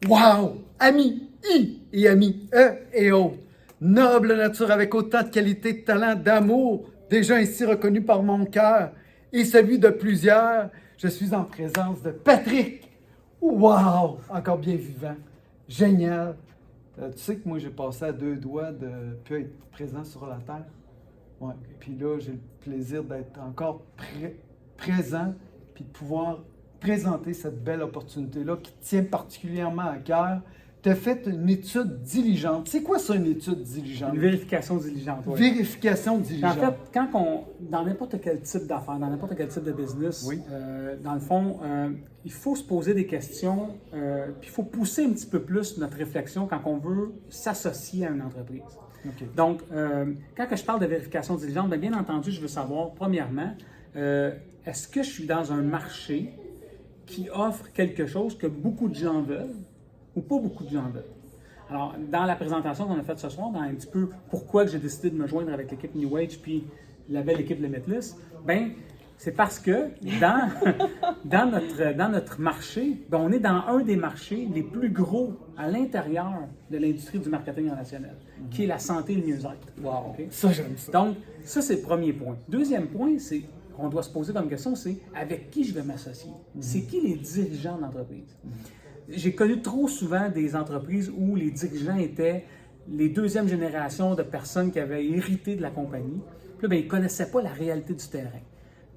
Wow! Amis, I et amis, E et autres. Noble nature avec autant de qualité, de talent, d'amour, déjà ainsi reconnu par mon cœur et celui de plusieurs, je suis en présence de Patrick. Wow! Encore bien vivant. Génial. Tu sais que moi, j'ai passé à deux doigts de ne plus être présent sur la Terre. Ouais. Puis là, j'ai le plaisir d'être encore présent puis de pouvoir présenter cette belle opportunité-là qui te tient particulièrement à cœur. Tu as fait une étude diligente. C'est quoi ça, une étude diligente? Une vérification diligente, oui. Vérification diligente. En fait, dans n'importe quel type d'affaires, dans n'importe quel type de business, Oui. dans le fond, il faut se poser des questions, puis il faut pousser un petit peu plus notre réflexion quand on veut s'associer à une entreprise. OK. Donc, quand je parle de vérification diligente, bien entendu, je veux savoir, premièrement, est-ce que je suis dans un marché qui offre quelque chose que beaucoup de gens veulent ou pas beaucoup de gens veulent? Alors, dans la présentation qu'on a faite ce soir, dans un petit peu pourquoi j'ai décidé de me joindre avec l'équipe New Age puis la belle équipe Limitless, ben c'est parce que dans notre marché, ben on est dans un des marchés les plus gros à l'intérieur de l'industrie du marketing relationnel, qui est la santé et le mieux-être. Wow. OK? Ça, j'aime ça. Donc, ça, c'est le premier point. Deuxième point, c'est qu'on doit se poser comme question, c'est avec qui je vais m'associer? C'est qui les dirigeants d'entreprise? J'ai connu trop souvent des entreprises où les dirigeants étaient les deuxièmes générations de personnes qui avaient hérité de la compagnie. Puis là, bien, ils ne connaissaient pas la réalité du terrain.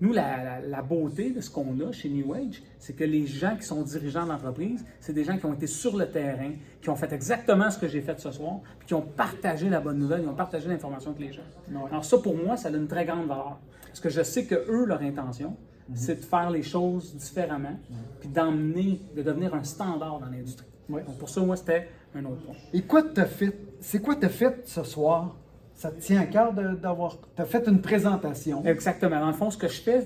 Nous, la beauté de ce qu'on a chez New Age, c'est que les gens qui sont dirigeants d'entreprise, c'est des gens qui ont été sur le terrain, qui ont fait exactement ce que j'ai fait ce soir, puis qui ont partagé la bonne nouvelle, ils ont partagé l'information avec les gens. Ouais. Alors ça, pour moi, ça a une très grande valeur. Parce que je sais que eux, leur intention, c'est de faire les choses différemment, puis de devenir un standard dans l'industrie. Ouais. Donc pour ça, moi, c'était un autre point. Et quoi t'as fait? C'est quoi t'as fait ce soir? Ça te tient à cœur d'avoir... T'as fait une présentation. Exactement. Dans le fond, ce que je fais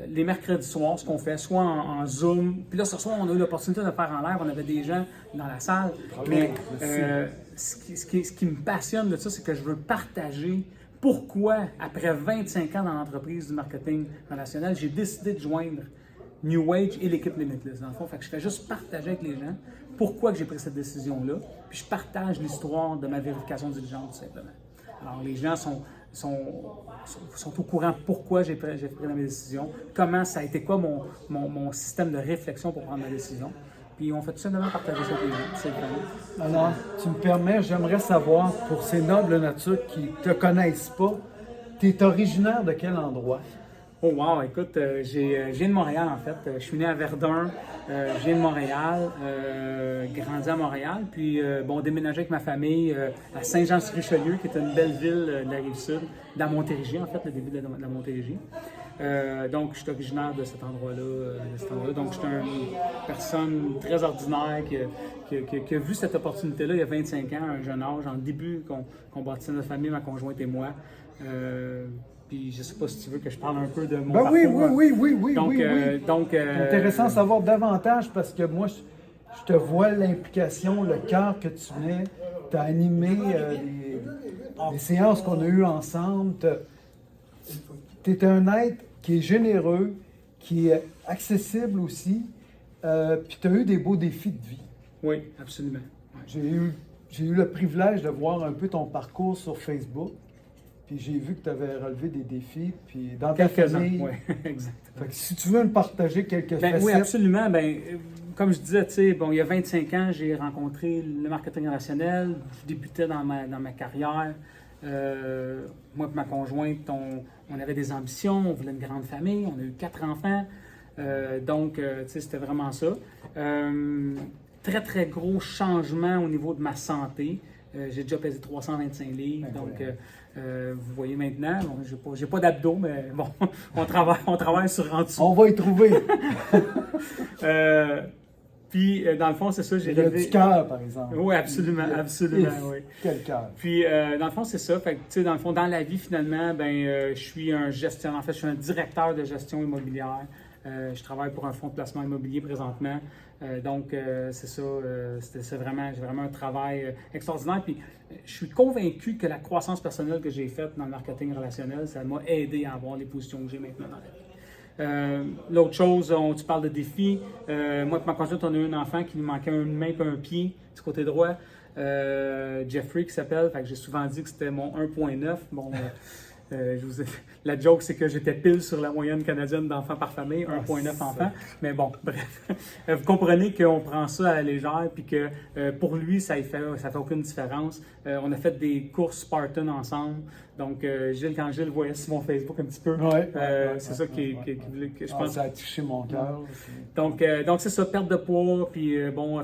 les mercredis soirs, ce qu'on fait soit en Zoom, puis là, ce soir, on a eu l'opportunité de le faire en live, on avait des gens dans la salle, mais ce qui me passionne de ça, c'est que je veux partager pourquoi, après 25 ans dans l'entreprise du marketing relationnel, j'ai décidé de joindre New Age et l'équipe Limitless. Dans le fond, fait que je fais juste partager avec les gens pourquoi que j'ai pris cette décision-là, puis je partage l'histoire de ma vérification diligente, tout simplement. Alors, les gens sont au courant pourquoi j'ai pris ma décision, comment ça a été quoi mon système de réflexion pour prendre ma décision. Puis on fait tout simplement partager ça avec les gens. C'est le fun. Alors, tu me permets, j'aimerais savoir, pour ces nobles natures qui ne te connaissent pas, tu es originaire de quel endroit? Oh wow, écoute, je viens de Montréal en fait. Je suis né à Verdun, je viens de Montréal, grandi à Montréal, puis bon, déménagé avec ma famille à Saint-Jean-sur-Richelieu, qui est une belle ville de la Rive-Sud, de la Montérégie en fait, le début de la Montérégie. Donc, je suis originaire de cet endroit-là. Donc, je suis une personne très ordinaire qui a vu cette opportunité-là il y a 25 ans, à un jeune âge, en début qu'on bâtissait notre famille, ma conjointe et moi. Puis je ne sais pas si tu veux que je parle un peu de mon parcours. Oui. Donc, Intéressant de savoir davantage parce que moi, je te vois l'implication, le cœur que tu mets. Tu as animé les séances qu'on a eues ensemble. Tu es un être qui est généreux, qui est accessible aussi. Puis tu as eu des beaux défis de vie. Oui, absolument. Ouais. J'ai eu le privilège de voir un peu ton parcours sur Facebook. Puis j'ai vu que tu avais relevé des défis, puis dans ta famille. Oui, exactement. Fait que si tu veux me partager quelques facettes. Oui, absolument. Comme je disais, il y a 25 ans, j'ai rencontré le marketing relationnel. Je débutais dans ma carrière. Moi et ma conjointe, on avait des ambitions, on voulait une grande famille, on a eu 4 enfants. Donc, c'était vraiment ça. Très, très gros changement au niveau de ma santé. J'ai déjà pesé 325 livres, donc vous voyez maintenant, bon, j'ai pas d'abdos, mais bon, on travaille sur en dessous. On va y trouver. Puis, dans le fond, c'est ça, j'ai Il y a relevé... du cœur, par exemple. Oui, absolument, oui. Quel cœur. Puis, dans le fond, c'est ça. Fait que, tu sais, dans le fond, dans la vie, finalement, je suis un gestionnaire. En fait, je suis un directeur de gestion immobilière. Je travaille pour un fonds de placement immobilier présentement. Donc, c'est ça. J'ai vraiment un travail extraordinaire. Puis, je suis convaincu que la croissance personnelle que j'ai faite dans le marketing relationnel, ça m'a aidé à avoir les positions que j'ai maintenant dans la vie. L'autre chose, tu parles de défis. Moi et ma conjointe, on a eu un enfant qui nous manquait une main et un pied du côté droit. Jeffrey qui s'appelle, fait que j'ai souvent dit que c'était mon 1.9. Bon, la joke, c'est que j'étais pile sur la moyenne canadienne d'enfants par famille, 1.9 enfants. Mais bon, bref. Vous comprenez qu'on prend ça à la légère, puis que pour lui, ça fait aucune différence. On a fait des courses Spartan ensemble. Donc, quand Gilles voyait sur mon Facebook un petit peu, c'est ça que je pense. Ça a touché mon cœur. Donc c'est ça, perte de poids. Puis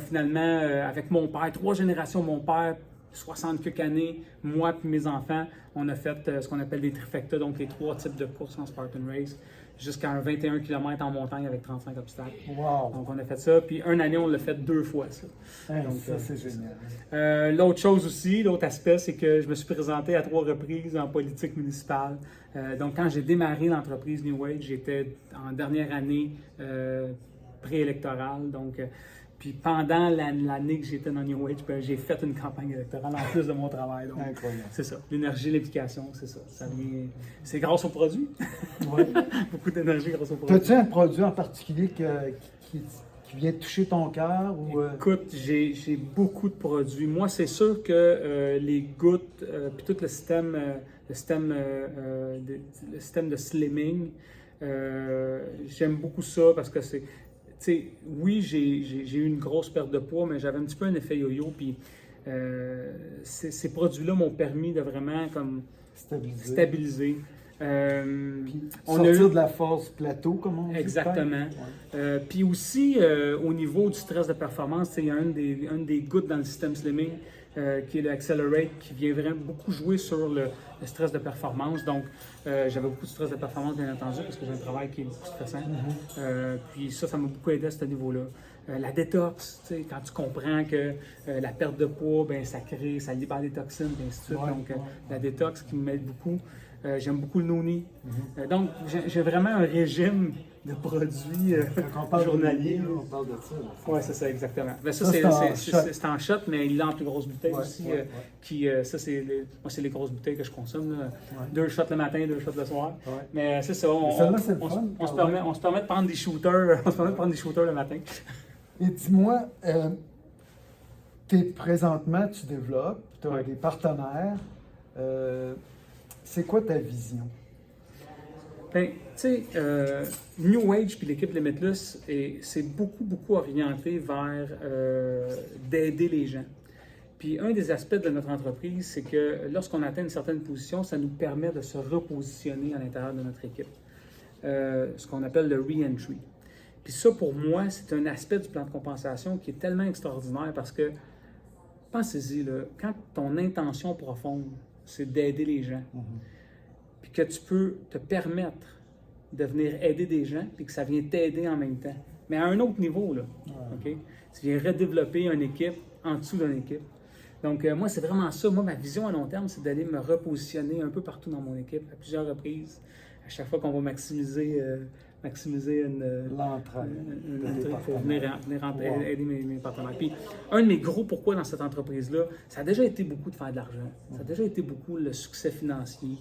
finalement, avec mon père, 3 générations, mon père, 60 quelques années, moi et mes enfants, on a fait ce qu'on appelle des trifectas, donc les 3 types de courses en Spartan Race, jusqu'à un 21 km en montagne avec 35 obstacles. Wow. Donc on a fait ça, puis une année, on l'a fait 2 fois ça. Donc, ça, c'est génial. L'autre chose aussi, l'autre aspect, c'est que je me suis présenté à 3 reprises en politique municipale. Donc quand j'ai démarré l'entreprise New Age, j'étais en dernière année préélectorale, donc... Puis pendant l'année que j'étais dans New Age, j'ai fait une campagne électorale en plus de mon travail. Donc, incroyable. C'est ça. L'énergie, l'implication, c'est ça. C'est grâce au produit. Oui. Beaucoup d'énergie grâce au produit. As-tu un produit en particulier qui vient toucher ton cœur? Écoute, j'ai beaucoup de produits. Moi, c'est sûr que les gouttes, puis tout le système de slimming, j'aime beaucoup ça parce que c'est... oui, j'ai eu une grosse perte de poids, mais j'avais un petit peu un effet yo-yo. Puis ces produits-là m'ont permis de vraiment comme stabiliser. Puis sortir de la force plateau, comme on dit. Exactement. Puis aussi, au niveau du stress de performance, il y a un des gouttes dans le système slimming qui est le Accelerate, qui vient vraiment beaucoup jouer sur le stress de performance. Donc, j'avais beaucoup de stress de performance, bien entendu, parce que j'ai un travail qui est beaucoup stressant. Puis ça m'a beaucoup aidé à ce niveau-là. La détox, quand tu comprends que la perte de poids, ben, ça libère des toxines, et ainsi de suite. Donc, la détox qui m'aide beaucoup. J'aime beaucoup le noni. Donc, j'ai vraiment un régime de produits journaliers. On parle de ça. Oui, c'est ça, exactement. Ben, ça, c'est en shot, mais il l'a en plus grosse bouteille aussi. Moi, c'est les grosses bouteilles que je consomme. 2 shots le matin, 2 shots le soir. Mais c'est ça, on se permet de prendre des shooters, le matin. Et dis-moi, présentement, tu développes, tu as des partenaires. C'est quoi ta vision? Ben, tu sais, New Age puis l'équipe Limitless, c'est beaucoup orienté vers d'aider les gens. Puis un des aspects de notre entreprise, c'est que lorsqu'on atteint une certaine position, ça nous permet de se repositionner à l'intérieur de notre équipe. Ce qu'on appelle le re-entry. Puis ça, pour moi, c'est un aspect du plan de compensation qui est tellement extraordinaire parce que, pensez-y, là, quand ton intention profonde, c'est d'aider les gens, puis que tu peux te permettre de venir aider des gens, puis que ça vient t'aider en même temps. Mais à un autre niveau, là, OK? Tu viens redévelopper une équipe en dessous d'une équipe. Donc, moi, c'est vraiment ça. Moi, ma vision à long terme, c'est d'aller me repositionner un peu partout dans mon équipe, à plusieurs reprises. À chaque fois qu'on va maximiser l'entraide pour venir aider mes partenaires. Puis, un de mes gros pourquoi dans cette entreprise-là, ça a déjà été beaucoup de faire de l'argent. Ça a déjà été beaucoup le succès financier.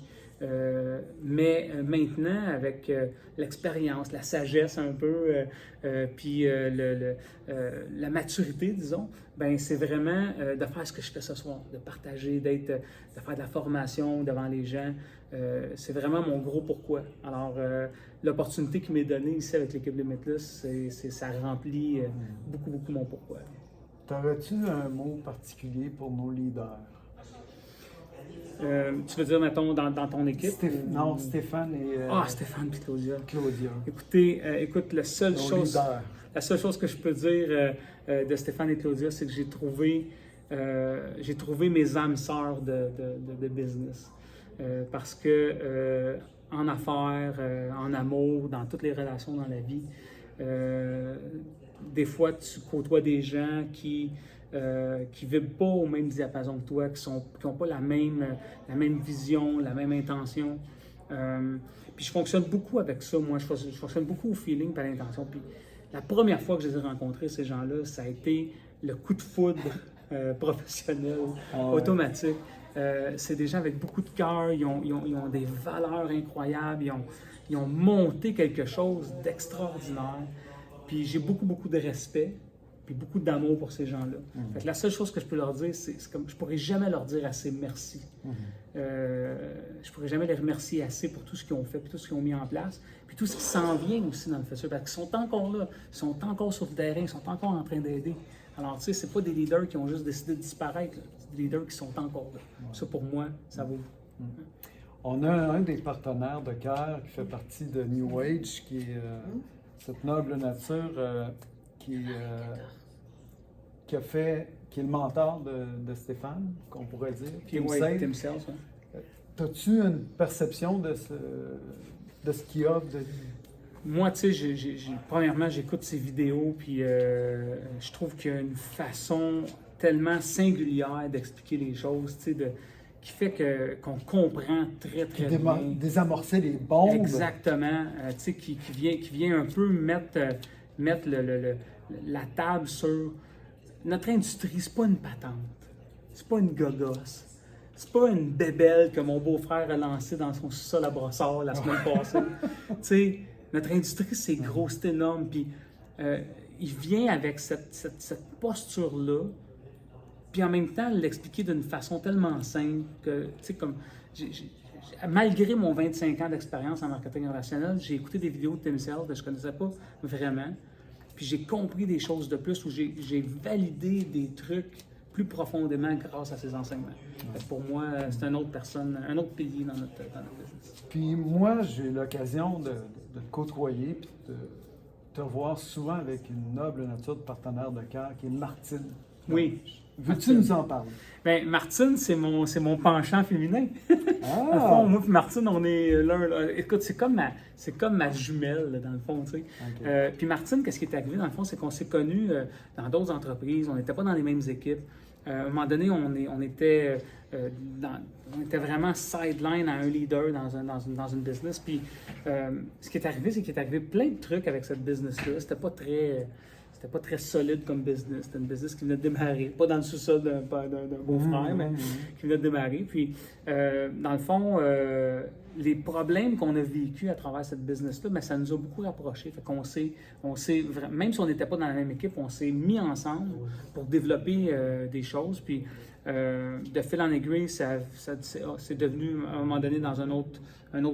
Mais maintenant, avec l'expérience, la sagesse un peu, puis la maturité, disons, ben c'est vraiment de faire ce que je fais ce soir, de partager, de faire de la formation devant les gens. C'est vraiment mon gros pourquoi. Alors, l'opportunité qui m'est donnée ici avec l'équipe Limitless, ça remplit beaucoup mon pourquoi. T'aurais-tu un mot particulier pour nos leaders? Tu veux dire, mettons, dans ton équipe? Non, Stéphane et... Stéphane et Claudia. Claudia. Écoute, la seule chose que je peux dire de Stéphane et Claudia, c'est que j'ai trouvé mes âmes sœurs de business. Parce que en affaires, en amour, dans toutes les relations dans la vie, des fois, tu côtoies des gens qui vibrent pas au même diapason que toi, qui n'ont pas la même vision, la même intention. Puis je fonctionne beaucoup avec ça, moi. Je fonctionne beaucoup au feeling et à l'intention. Puis la première fois que je les ai rencontrés, ces gens-là, ça a été le coup de foudre professionnel, automatique. C'est des gens avec beaucoup de cœur, ils ont des valeurs incroyables, ils ont monté quelque chose d'extraordinaire. Puis j'ai beaucoup de respect, puis beaucoup d'amour pour ces gens-là. Fait que la seule chose que je peux leur dire, c'est comme je pourrais jamais leur dire assez merci. Je pourrais jamais les remercier assez pour tout ce qu'ils ont fait, puis tout ce qu'ils ont mis en place, puis tout ce qui s'en vient aussi dans le futur, parce qu'ils sont encore là, ils sont encore sur le terrain, ils sont encore en train d'aider. Alors, tu sais, c'est pas des leaders qui ont juste décidé de disparaître, là. C'est des leaders qui sont encore là. Ça, pour moi, ça vaut. On a un des partenaires de cœur qui fait partie de New Age, qui est cette noble nature qui est le mentor de Stéphane, qu'on pourrait dire. Puis, Tim Sales, ouais. As-tu une perception de ce qu'il offre? Moi, tu sais, premièrement, j'écoute ses vidéos, puis je trouve qu'il y a une façon tellement singulière d'expliquer les choses, tu sais, qui fait qu'on comprend très bien. Désamorcer les bombes. Exactement. Tu sais, qui vient un peu mettre la table sur... Notre industrie, c'est pas une patente. C'est pas une gogosse. C'est pas une bébelle que mon beau-frère a lancée dans son sous-sol à Brossard la semaine passée. Tu sais, notre industrie, c'est gros, c'est énorme. Puis il vient avec cette posture-là, puis en même temps l'expliquer d'une façon tellement simple que, tu sais, comme... malgré mon 25 ans d'expérience en marketing relationnel, j'ai écouté des vidéos de Tim Sales que je ne connaissais pas vraiment. Puis j'ai compris des choses de plus, ou j'ai validé des trucs plus profondément grâce à ces enseignements. Fait que pour moi, c'est une autre personne, un autre pilier dans notre business. Puis moi, j'ai eu l'occasion de te côtoyer puis de te voir souvent avec une noble nature de partenaire de cœur qui est Martine. Oui. Veux-tu nous en parler? Bien, Martine, c'est mon penchant féminin. Ah! Dans le fond, moi et Martine, on est l'un. Écoute, c'est comme ma jumelle, là, dans le fond, tu sais. Okay. Puis Martine, qu'est-ce qui est arrivé, dans le fond, c'est qu'on s'est connus dans d'autres entreprises, on n'était pas dans les mêmes équipes. À un moment donné, on était vraiment sideline à un leader dans une business. Puis ce qui est arrivé, c'est qu'il est arrivé plein de trucs avec cette business-là. C'était pas très solide comme business. C'était une business qui venait de démarrer. Pas dans le sous-sol d'un beau-frère, mais qui venait de démarrer. Puis, dans le fond, les problèmes qu'on a vécus à travers cette business-là, bien, ça nous a beaucoup rapprochés. Fait qu'on même si on n'était pas dans la même équipe, on s'est mis ensemble pour développer des choses. Puis, de fil en aiguille, c'est devenu, à un moment donné, dans un autre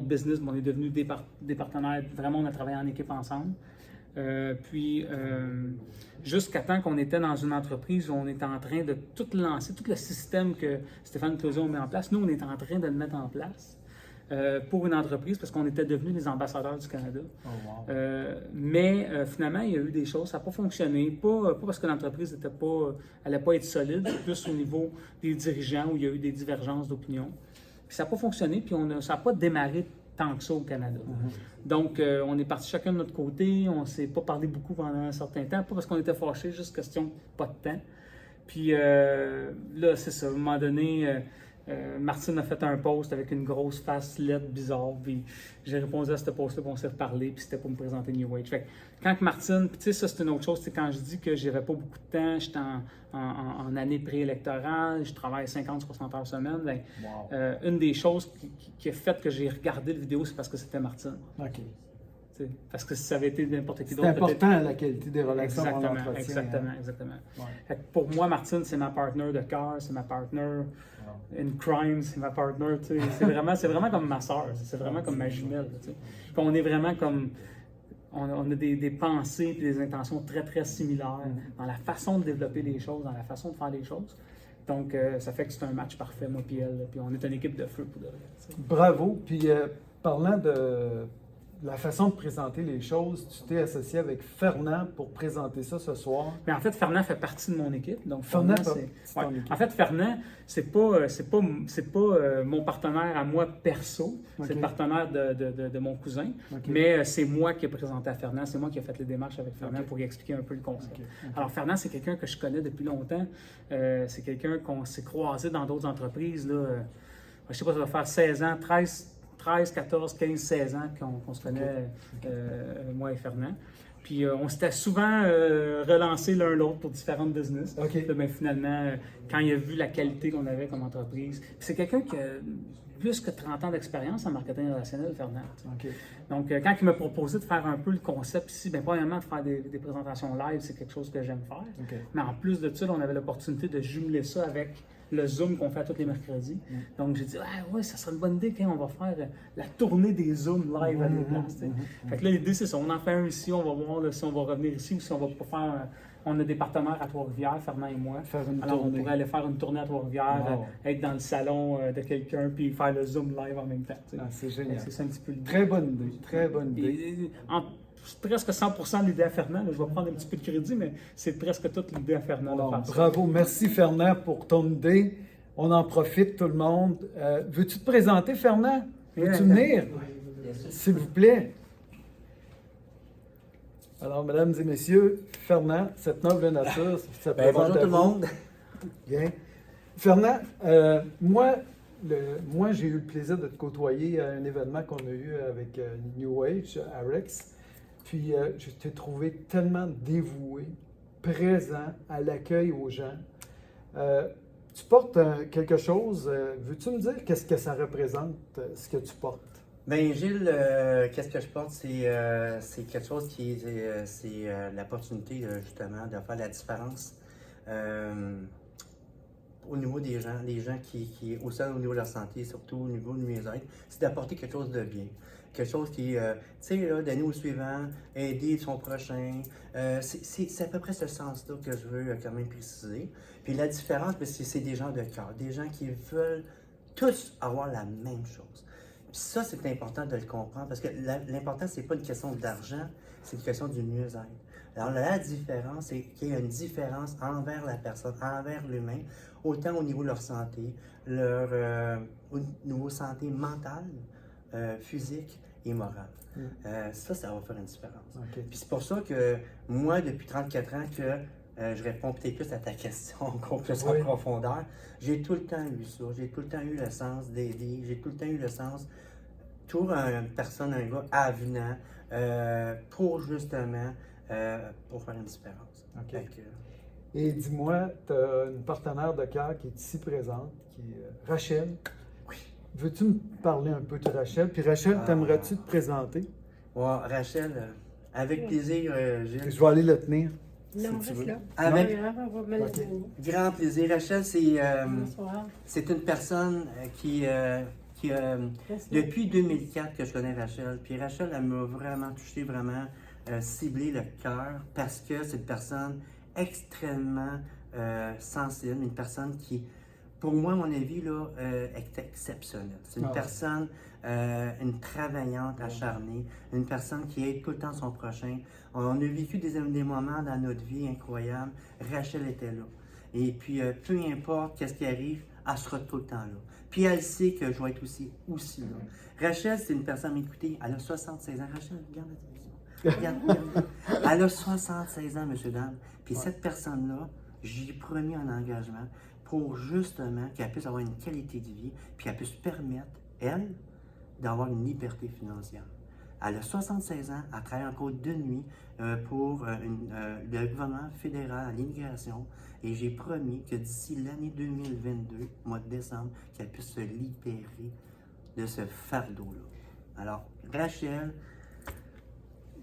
business, on est devenus des partenaires. Vraiment, on a travaillé en équipe ensemble. Jusqu'à temps qu'on était dans une entreprise où on était en train de tout lancer, tout le système que Stéphane Clouzon met en place, nous, on était en train de le mettre en place pour une entreprise parce qu'on était devenus les ambassadeurs du Canada. Oh, wow. Mais finalement, il y a eu des choses, ça n'a pas fonctionné, pas parce que l'entreprise n'allait pas être solide, c'est plus au niveau des dirigeants où il y a eu des divergences d'opinion. Puis ça n'a pas fonctionné, puis ça n'a pas démarré tant que ça au Canada. Donc, on est parti chacun de notre côté, on ne s'est pas parlé beaucoup pendant un certain temps, pas parce qu'on était fâchés, juste question pas de temps. Puis là, c'est ça, à un moment donné, Martine a fait un post avec une grosse face lettre bizarre, puis j'ai répondu à ce post-là, puis on s'est reparlé, puis c'était pour me présenter New Age. Fait que quand Martine, puis tu sais, ça c'est une autre chose, c'est quand je dis que j'avais pas beaucoup de temps, j'étais en année préélectorale, je travaille 50-60 heures semaine, bien, une des choses qui a fait que j'ai regardé la vidéo, c'est parce que c'était Martine. OK. T'sais, parce que si ça avait été n'importe qui d'autre... C'est important la qualité des relations en Exactement, entretien. exactement. Ouais. Fait que pour moi, Martine, c'est ma partner de cœur, c'est ma partner in crime, c'est ma partner, tu sais. C'est vraiment comme ma soeur, c'est vraiment comme ma jumelle, tu sais. Puis on est vraiment comme... On a des pensées et des intentions très, très similaires dans la façon de développer les choses, dans la façon de faire les choses. Donc, ça fait que c'est un match parfait, moi puis elle. Puis on est une équipe de feu pour de vrai. T'sais. Bravo. Puis parlant de la façon de présenter les choses, tu t'es associé avec Fernand pour présenter ça ce soir. Mais en fait, Fernand fait partie de mon équipe. Donc, Fernand, c'est ouais. En fait, Fernand, c'est pas mon partenaire à moi perso. Okay. C'est le partenaire de mon cousin. Okay. Mais c'est moi qui ai présenté à Fernand. C'est moi qui ai fait les démarches avec Fernand pour lui expliquer un peu le concept. Okay. Alors, Fernand, c'est quelqu'un que je connais depuis longtemps. C'est quelqu'un qu'on s'est croisé dans d'autres entreprises. Là. Je sais pas, ça va faire 16 ans, 13, 14, 15, 16 ans qu'on se connaît, moi et Fernand. Puis on s'était souvent relancé l'un l'autre pour différentes business. OK. Là, ben, finalement, quand il a vu la qualité qu'on avait comme entreprise, puis c'est quelqu'un qui a plus que 30 ans d'expérience en marketing relationnel, Fernand. OK. Donc, quand il m'a proposé de faire un peu le concept ici, bien, premièrement, de faire des présentations live, c'est quelque chose que j'aime faire. OK. Mais en plus de ça, on avait l'opportunité de jumeler ça avec le Zoom qu'on fait tous les mercredis. Donc, j'ai dit, ouais, ça serait une bonne idée quand on va faire la tournée des Zooms live à des places. Tu sais. Fait que là, l'idée, c'est ça. On en fait un ici, on va voir là, si on va revenir ici ou si on va pas faire. On a des partenaires à Trois-Rivières, Fernand et moi. Alors, on pourrait aller faire une tournée à Trois-Rivières, être dans le salon de quelqu'un, puis faire le Zoom live en même temps. Tu sais. C'est génial. C'est ça un petit peu l'idée. Très bonne idée. Très bonne idée. Et, presque 100% de l'idée à Fernand. Là, je vais prendre un petit peu de crédit, mais c'est presque toute l'idée à Fernand. Bon, de faire ça. bravo. Merci, Fernand, pour ton idée. On en profite, tout le monde. Veux-tu te présenter, Fernand? Veux-tu venir? S'il vous plaît. Alors, mesdames et messieurs, Fernand, cette noble nature, ça présente bonjour à tout le vous. monde. Bien. Fernand, moi, j'ai eu le plaisir de te côtoyer à un événement qu'on a eu avec New Age à Rex. Puis, je t'ai trouvé tellement dévoué, présent à l'accueil aux gens. Tu portes quelque chose. Veux-tu me dire qu'est-ce que ça représente, ce que tu portes? Ben Gilles, qu'est-ce que je porte? C'est quelque chose qui c'est l'opportunité justement de faire la différence au niveau des gens qui aussi au niveau de leur santé, surtout au niveau de mieux-être, c'est d'apporter quelque chose de bien. Quelque chose qui, tu sais, là, donner au suivant, aider son prochain. C'est à peu près ce sens-là que je veux quand même préciser. Puis la différence, ben, c'est des gens de cœur, des gens qui veulent tous avoir la même chose. Puis ça, c'est important de le comprendre parce que l'important, c'est pas une question d'argent, c'est une question du mieux-être. Alors la différence, c'est qu'il y a une différence envers la personne, envers l'humain, autant au niveau de leur santé, au niveau santé mentale, physique et morale. Ça va faire une différence. Okay. Puis c'est pour ça que moi, depuis 34 ans, je réponds peut-être plus à ta question, encore plus en profondeur. J'ai tout le temps eu ça. J'ai tout le temps eu le sens d'aider. J'ai tout le temps eu le sens, toujours une personne, un gars avenant, pour justement, pour faire une différence. Okay. Et dis-moi, tu as une partenaire de cœur qui est ici présente, qui est Rachel. Oui. Veux-tu me parler un peu de Rachel? Puis Rachel, t'aimerais-tu te présenter? Ouais, Rachel, avec plaisir, Gilles. Je vais aller le tenir. Non, si tu reste veux. là. Avec On va me le donner. grand plaisir. Rachel, Bonsoir. c'est une personne qui Reste là. depuis 2004 que je connais Rachel. Puis Rachel, elle m'a vraiment touché, vraiment ciblé le cœur parce que c'est une personne extrêmement sensible, une personne qui, pour moi, à mon avis, là, est exceptionnelle. C'est une personne, une travaillante acharnée, une personne qui aide tout le temps son prochain. On a vécu des moments dans notre vie incroyables. Rachel était là. Et puis, peu importe qu'est-ce qui arrive, elle sera tout le temps là. Puis elle sait que je vais être aussi là. Rachel, c'est une personne, écoutez, elle a 76 ans. Rachel, regarde la télévision. Regarde. Elle a 76 ans, monsieur, dame. Puis cette personne-là, j'ai promis un engagement pour justement qu'elle puisse avoir une qualité de vie, puis qu'elle puisse permettre, elle, d'avoir une liberté financière. Elle a 76 ans, elle travaille encore de nuit pour le gouvernement fédéral à l'immigration, et j'ai promis que d'ici l'année 2022, mois de décembre, qu'elle puisse se libérer de ce fardeau-là. Alors, Rachel,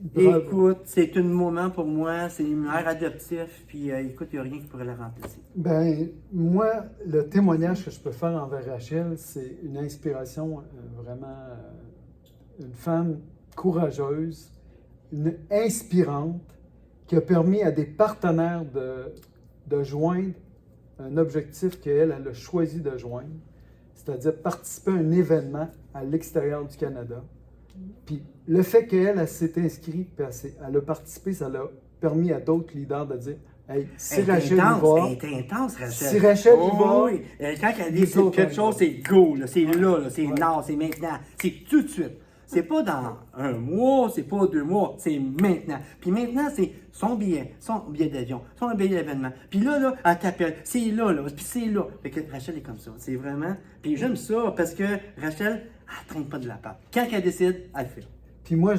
Bravo. écoute, c'est un moment pour moi, c'est une mère adoptive, puis écoute, il n'y a rien qui pourrait la remplacer. Ben, moi, le témoignage que je peux faire envers Rachel, c'est une inspiration, vraiment, une femme courageuse, une inspirante, qui a permis à des partenaires de joindre un objectif qu'elle a choisi de joindre, c'est-à-dire participer à un événement à l'extérieur du Canada. Puis le fait qu'elle s'est inscrite, puis elle a participé, ça l'a permis à d'autres leaders de dire hey, si Rachel y va. Elle est intense, Rachel. Si Rachel y va. Oui. Quand elle décide quelque chose, c'est go, là, c'est là, c'est non, c'est maintenant, c'est tout de suite. C'est pas dans un mois, c'est pas 2 mois, c'est maintenant. Puis maintenant, c'est son billet d'avion, son billet d'événement. Puis là, elle t'appelle, c'est là, puis c'est là. Fait que Rachel est comme ça, c'est vraiment... Puis j'aime ça parce que Rachel, elle traîne pas de la patte. Quand elle décide, elle le fait. Puis moi,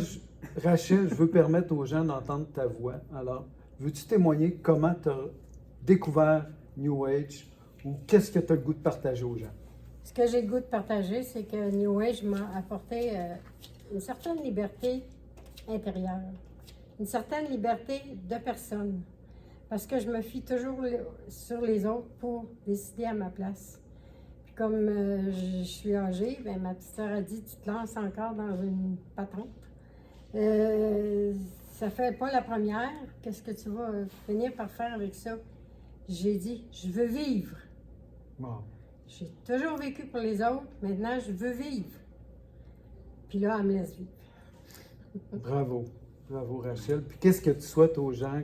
Rachel, je veux permettre aux gens d'entendre ta voix. Alors, veux-tu témoigner comment tu as découvert New Age ou qu'est-ce que tu as le goût de partager aux gens? Ce que j'ai le goût de partager, c'est que New Age m'a apporté une certaine liberté intérieure, une certaine liberté de personne, parce que je me fie toujours sur les autres pour décider à ma place. Puis comme je suis âgée, ben, ma petite sœur a dit, tu te lances encore dans une patente. Ça fait pas la première. Qu'est-ce que tu vas finir par faire avec ça? J'ai dit, je veux vivre. Wow. J'ai toujours vécu pour les autres. Maintenant, je veux vivre. Puis là, elle me laisse vivre. Bravo. Bravo, Rachel. Puis qu'est-ce que tu souhaites aux gens,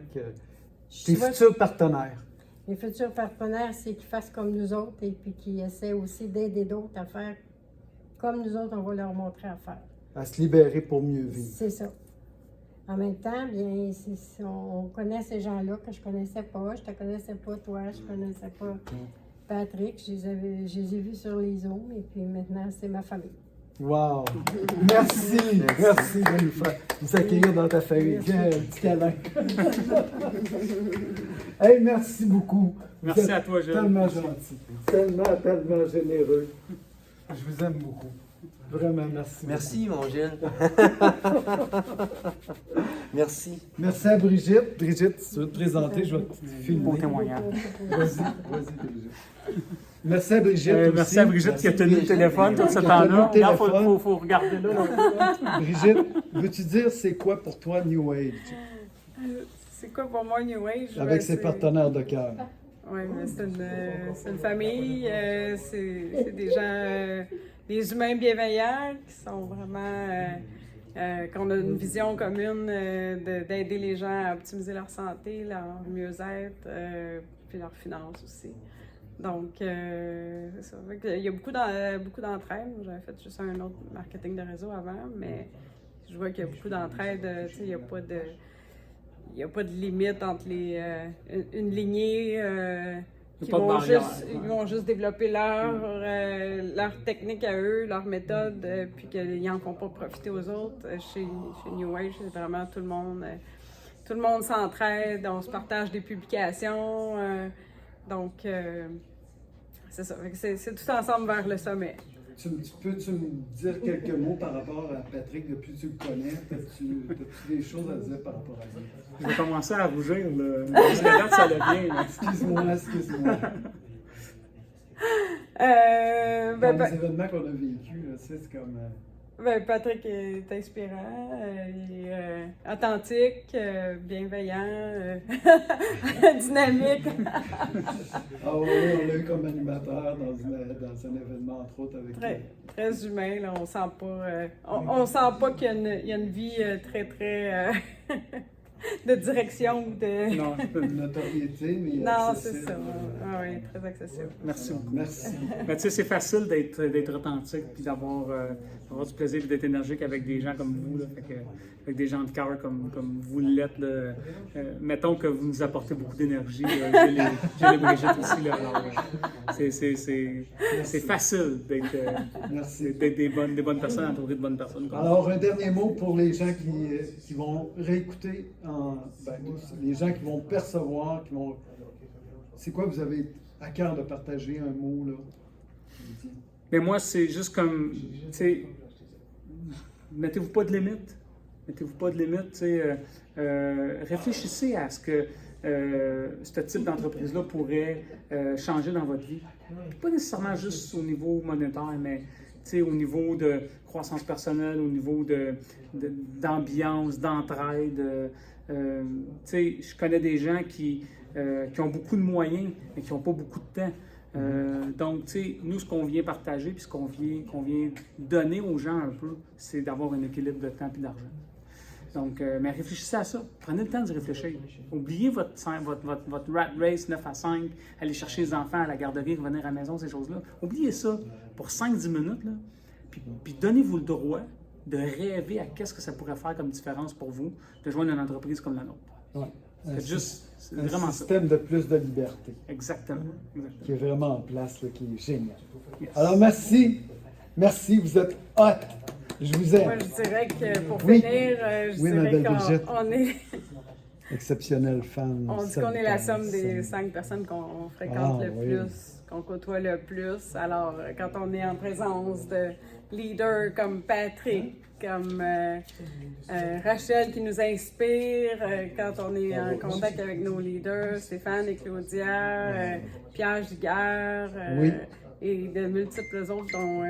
Je tes souhaite- futurs partenaires? Mes futurs partenaires, c'est qu'ils fassent comme nous autres et puis qu'ils essaient aussi d'aider d'autres à faire comme nous autres, on va leur montrer à faire. À se libérer pour mieux vivre. C'est ça. En même temps, bien, on connaît ces gens-là que je connaissais pas. Je te connaissais pas, toi. Je connaissais pas Patrick. Je les ai vus sur les Zooms et puis maintenant, c'est ma famille. Wow! Merci! Merci de nous accueillir dans ta famille. Merci. Viens, un petit câlin. Hey, merci beaucoup. Merci Vous êtes à toi, Gilles. Tellement gentil. Tellement généreux. Je vous aime beaucoup. Vraiment, merci. Merci, mon Gilles. Merci. Merci à Brigitte. Brigitte, si tu veux te présenter, je vais te filmer. Beau témoignage. Vas-y, Brigitte. Merci à Brigitte. aussi. Merci à Brigitte qui a tenu le Brigitte. téléphone tout ce Qui a temps-là. tenu le Regarde, téléphone. faut regarder là. Brigitte, veux-tu dire c'est quoi pour toi New Age C'est quoi pour moi New Age? avec Ben, ses c'est- partenaires de cœur? Oui, mais c'est une famille, c'est des gens, des humains bienveillants qui sont vraiment, qu'on a une vision commune d'aider les gens à optimiser leur santé, leur mieux-être, puis leurs finances aussi. Donc, c'est ça. Fait que il y a beaucoup d'entraide. J'avais fait juste un autre marketing de réseau avant, mais je vois qu'il y a beaucoup d'entraide. Tu sais, il n'y a pas de... Il n'y a pas de limite entre une lignée qui pas de vont barrière, juste, ouais. ils vont juste développer leur technique à eux, leur méthode, puis qu'ils n'en font pas profiter aux autres. Chez New Age, c'est vraiment tout le monde s'entraide, on se partage des publications. Donc, c'est ça. Fait que c'est tout ensemble vers le sommet. Peux-tu me dire quelques mots par rapport à Patrick depuis que tu le connais? As-tu des choses à dire par rapport à ça? Je vais commencer à rougir, là. Parce que là, ça allait bien. là. Excuse-moi. Dans Ben, les événements qu'on a vécus, là, c'est comme... Patrick est inspirant, il est authentique, bienveillant, dynamique. Ah oui, on l'a eu comme animateur dans un événement, entre autres, avec... Très humain, là, on sent pas, on sent pas qu'il y a une vie très de direction ou de... Non, une notoriété, mais Non, c'est accessible. ça. Ah oui, très accessible. merci beaucoup. Merci. Mais tu sais, c'est facile d'être authentique puis d'avoir du plaisir et d'être énergique avec des gens comme vous, là, avec des gens de cœur comme vous l'êtes. Là. Mettons que vous nous apportez beaucoup d'énergie. J'ai les Brigitte aussi. Là, alors, c'est facile Merci. d'être des bonnes personnes, entourées de bonnes personnes. Comme Alors, un dernier mot pour les gens qui vont réécouter, les gens qui vont percevoir, C'est quoi vous avez à cœur de partager un mot, là? Mais moi, c'est juste comme, tu sais, mettez-vous pas de limite. Mettez-vous pas de limite, tu sais. Réfléchissez à ce que ce type d'entreprise-là pourrait changer dans votre vie. Pas nécessairement juste au niveau monétaire, mais tu sais, au niveau de croissance personnelle, au niveau d'ambiance, d'entraide. Tu sais, je connais des gens qui ont beaucoup de moyens, mais qui n'ont pas beaucoup de temps. Donc, tu sais, nous, ce qu'on vient partager, puis ce qu'on vient donner aux gens un peu, c'est d'avoir un équilibre de temps et d'argent. Donc, mais réfléchissez à ça. Prenez le temps d'y réfléchir. Oubliez votre rat race 9 à 5, aller chercher les enfants à la garderie, revenir à la maison, ces choses-là. Oubliez ça pour 5-10 minutes, là, puis donnez-vous le droit de rêver à qu'est-ce que ça pourrait faire comme différence pour vous de joindre une entreprise comme la nôtre. Ouais. C'est Un vraiment ça. système de plus de liberté Exactement. qui est vraiment en place, là, qui est génial. Alors, merci. Merci, vous êtes hot. Je vous aime. Moi, je dirais que pour Oui. finir, je Oui, ma dirais belle Brigitte. qu'on est, Exceptionnelle femme. on dit qu'on est la somme des salutaire. 5 personnes qu'on fréquente Ah, le oui. plus, qu'on côtoie le plus. Alors, quand on est en présence de leaders comme Patrick, comme Rachel qui nous inspire, quand on est en contact avec nos leaders, Stéphane et Claudia, Pierre Giguère, Oui. et de multiples autres dont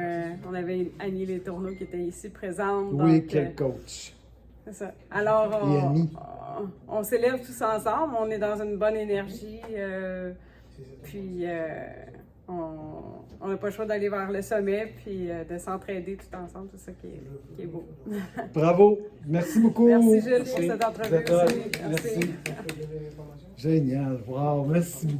on avait Annie Les Tourneaux qui était ici présente. Oui, Donc, quel coach. c'est ça. Alors, Et Annie. on s'élève tous ensemble, on est dans une bonne énergie, puis on n'a pas le choix d'aller vers le sommet, puis de s'entraider tout ensemble, c'est ça qui est beau. Bravo. Merci beaucoup. Merci Gilles pour cette entrevue D'accord. aussi. Merci. Génial. Wow. Merci.